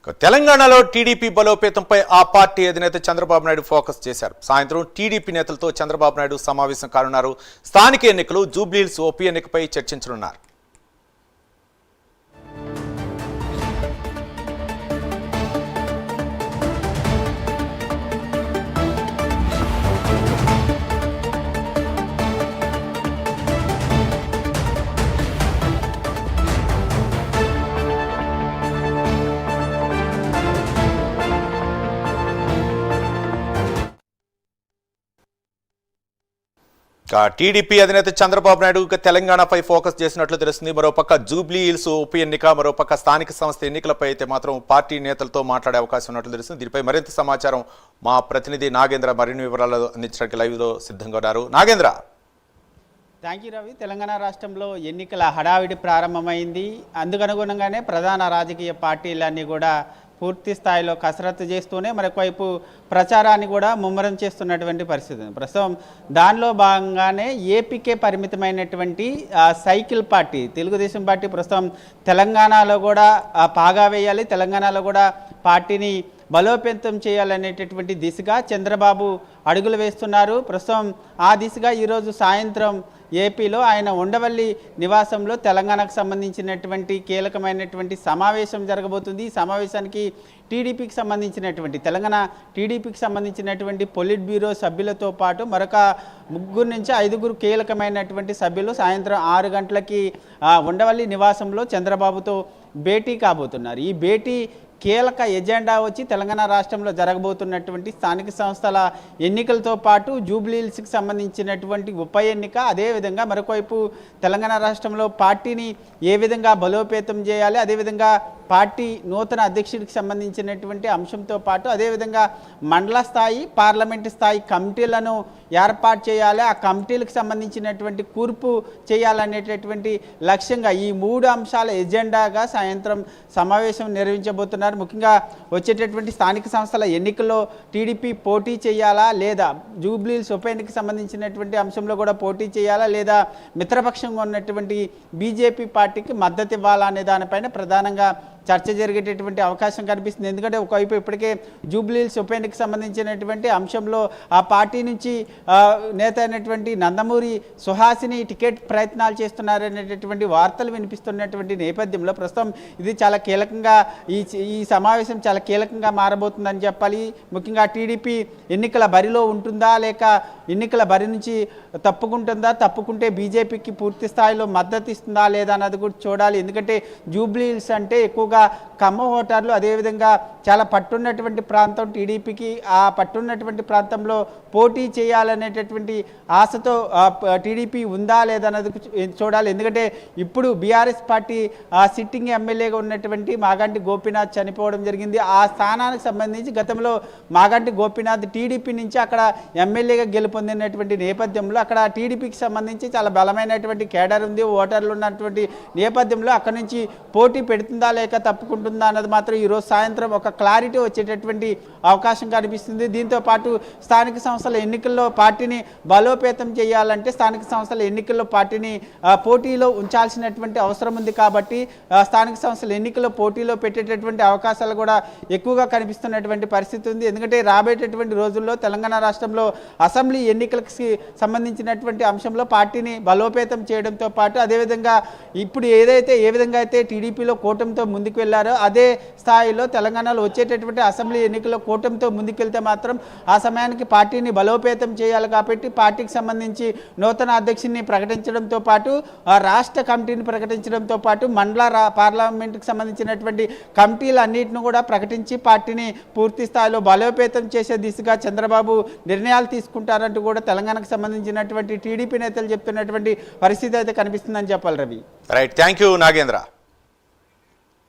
తెలంగాణలో టీడీపీ బలోపేతంపై ఆ పార్టీ అధినేత చంద్రబాబు నాయుడు ఫోకస్ చేశారు. సాయంత్రం టీడీపీ నేతలతో చంద్రబాబు నాయుడు సమావేశం కానున్నారు. స్థానిక ఎన్నికలు, జూబ్లీహిల్స్ ఉప ఎన్నికపై చర్చించనున్నారు. టీడీపీ అధినేత చంద్రబాబు నాయుడు తెలంగాణపై ఫోకస్ చేసినట్లు తెలుస్తుంది. మరోపక్క జూబ్లీహిల్స్ ఉప ఎన్నిక, మరోపక్క స్థానిక సంస్థ ఎన్నికలపై అయితే మాత్రం పార్టీ నేతలతో మాట్లాడే అవకాశం ఉన్నట్లు తెలుస్తుంది. దీనిపై మరింత సమాచారం మా ప్రతినిధి నాగేంద్ర మరిన్ని వివరాలు అందించడానికి లైవ్లో సిద్ధంగా ఉన్నారు. నాగేంద్ర. Thank you Ravi. తెలంగాణ రాష్ట్రంలో ఎన్నికల హడావిడి ప్రారంభమైంది. అందుకనుగుణంగానే ప్రధాన రాజకీయ పార్టీలన్నీ కూడా పూర్తి స్థాయిలో కసరత్తు చేస్తూనే మరొకవైపు ప్రచారాన్ని కూడా ముమ్మరం చేస్తున్నటువంటి పరిస్థితి. ప్రస్తుతం దానిలో భాగంగానే ఏపీకే పరిమితమైనటువంటి సైకిల్ పార్టీ, తెలుగుదేశం పార్టీ ప్రస్తుతం తెలంగాణలో కూడా పాగా వేయాలి, తెలంగాణలో కూడా పార్టీని బలోపేతం చేయాలనేటటువంటి దిశగా చంద్రబాబు అడుగులు వేస్తున్నారు. ప్రస్తుతం ఆ దిశగా ఈరోజు సాయంత్రం ఏపీలో ఆయన ఉండవల్లి నివాసంలో తెలంగాణకు సంబంధించినటువంటి కీలకమైనటువంటి సమావేశం జరగబోతుంది. ఈ సమావేశానికి టీడీపీకి సంబంధించినటువంటి తెలంగాణ టీడీపీకి సంబంధించినటువంటి పొలిట్ బ్యూరో సభ్యులతో పాటు మరొక 3 నుంచి 5 కీలకమైనటువంటి సభ్యులు సాయంత్రం 6 గంటలకి ఉండవల్లి నివాసంలో చంద్రబాబుతో భేటీ కాబోతున్నారు. ఈ భేటీ కీలక ఎజెండా వచ్చి తెలంగాణ రాష్ట్రంలో జరగబోతున్నటువంటి స్థానిక సంస్థల ఎన్నికలతో పాటు జూబ్లీహిల్స్కి సంబంధించినటువంటి ఉప ఎన్నిక, అదేవిధంగా మరొకవైపు తెలంగాణ రాష్ట్రంలో పార్టీని ఏ విధంగా బలోపేతం చేయాలి, అదేవిధంగా పార్టీ నూతన అధ్యక్షుడికి సంబంధించినటువంటి అంశంతో పాటు అదేవిధంగా మండల స్థాయి, పార్లమెంటు స్థాయి కమిటీలను ఏర్పాటు చేయాలి, ఆ కమిటీలకు సంబంధించినటువంటి కూర్పు చేయాలనేటటువంటి లక్ష్యంగా ఈ 3 అంశాల ఎజెండాగా సాయంత్రం సమావేశం నిర్వహించబోతున్నారు. ముఖ్యంగా వచ్చేటటువంటి స్థానిక సంస్థల ఎన్నికల్లో టీడీపీ పోటీ చేయాలా లేదా, జూబ్లీహిల్స్ ఉప ఎన్నికకు సంబంధించినటువంటి అంశంలో కూడా పోటీ చేయాలా లేదా, మిత్రపక్షంగా ఉన్నటువంటి బీజేపీ పార్టీకి మద్దతు ఇవ్వాలా అనే దానిపైన ప్రధానంగా చర్చ జరిగేటటువంటి అవకాశం కనిపిస్తుంది. ఎందుకంటే ఒకవైపు ఇప్పటికే జూబ్లీహిల్స్ ఉప ఎన్నికకు సంబంధించినటువంటి అంశంలో ఆ పార్టీ నుంచి నేత అయినటువంటి నందమూరి సుహాసిని టికెట్ ప్రయత్నాలు చేస్తున్నారనేటటువంటి వార్తలు వినిపిస్తున్నటువంటి నేపథ్యంలో ప్రస్తుతం ఇది చాలా కీలకంగా ఈ సమావేశం చాలా కీలకంగా మారబోతుందని చెప్పాలి. ముఖ్యంగా టీడీపీ ఎన్నికల బరిలో ఉంటుందా లేక ఎన్నికల బరి నుంచి తప్పుకుంటుందా, తప్పుకుంటే బీజేపీకి పూర్తి స్థాయిలో మద్దతు ఇస్తుందా లేదా అన్నది కూడా చూడాలి. ఎందుకంటే జూబ్లీహిల్స్ అంటే ఎక్కువగా కమ్మ ఓటర్లు, అదేవిధంగా చాలా పట్టున్నటువంటి ప్రాంతం టీడీపీకి. ఆ పట్టున్నటువంటి ప్రాంతంలో పోటీ చేయాలనేటటువంటి ఆశతో టీడీపీ ఉందా లేదన్నది చూడాలి. ఎందుకంటే ఇప్పుడు బీఆర్ఎస్ పార్టీ సిట్టింగ్ ఎమ్మెల్యేగా ఉన్నటువంటి మాగంటి గోపీనాథ్ చనిపోవడం జరిగింది. ఆ స్థానానికి సంబంధించి గతంలో మాగంటి గోపీనాథ్ టీడీపీ నుంచి అక్కడ ఎమ్మెల్యేగా గెలుపొందినటువంటి నేపథ్యంలో అక్కడ టీడీపీకి సంబంధించి చాలా బలమైనటువంటి కేడర్ ఉంది, ఓటర్లు ఉన్నటువంటి నేపథ్యంలో అక్కడ నుంచి పోటీ పెడుతుందా లేక తప్పుకుంటుందా అన్నది మాత్రం ఈరోజు సాయంత్రం ఒక క్లారిటీ వచ్చేటటువంటి అవకాశం కనిపిస్తుంది. దీంతో పాటు స్థానిక సంస్థల ఎన్నికల్లో పార్టీని బలోపేతం చేయాలంటే స్థానిక సంస్థల ఎన్నికల్లో పార్టీని పోటీలో ఉంచాల్సినటువంటి అవసరం ఉంది. కాబట్టి స్థానిక సంస్థల ఎన్నికల్లో పోటీలో పెట్టేటటువంటి అవకాశాలు కూడా ఎక్కువగా కనిపిస్తున్నటువంటి పరిస్థితి ఉంది. ఎందుకంటే రాబోయేటటువంటి రోజుల్లో తెలంగాణ రాష్ట్రంలో అసెంబ్లీ ఎన్నికలకు సంబంధించినటువంటి అంశంలో పార్టీని బలోపేతం చేయడంతో పాటు అదేవిధంగా ఇప్పుడు ఏ విధంగా అయితే టీడీపీలో కూటమితో ముందుకు వెళ్ళారో అదే స్థాయిలో తెలంగాణలో వచ్చేటటువంటి అసెంబ్లీ ఎన్నికల్లో కూటమితో ముందుకెళ్తే మాత్రం ఆ సమయానికి పార్టీని బలోపేతం చేయాలి. కాబట్టి పార్టీకి సంబంధించి నూతన అధ్యక్షుడిని ప్రకటించడంతో పాటు రాష్ట్ర కమిటీని ప్రకటించడంతో పాటు మండల పార్లమెంటుకు సంబంధించినటువంటి కమిటీలన్నింటిని కూడా ప్రకటించి పార్టీని పూర్తి స్థాయిలో బలోపేతం చేసే దిశగా చంద్రబాబు నిర్ణయాలు తీసుకుంటారంటూ కూడా తెలంగాణకు సంబంధించినటువంటి టీడీపీ నేతలు చెప్తున్నటువంటి పరిస్థితి అయితే కనిపిస్తుందని చెప్పాలి Ravi. Right, thank you Nagendra.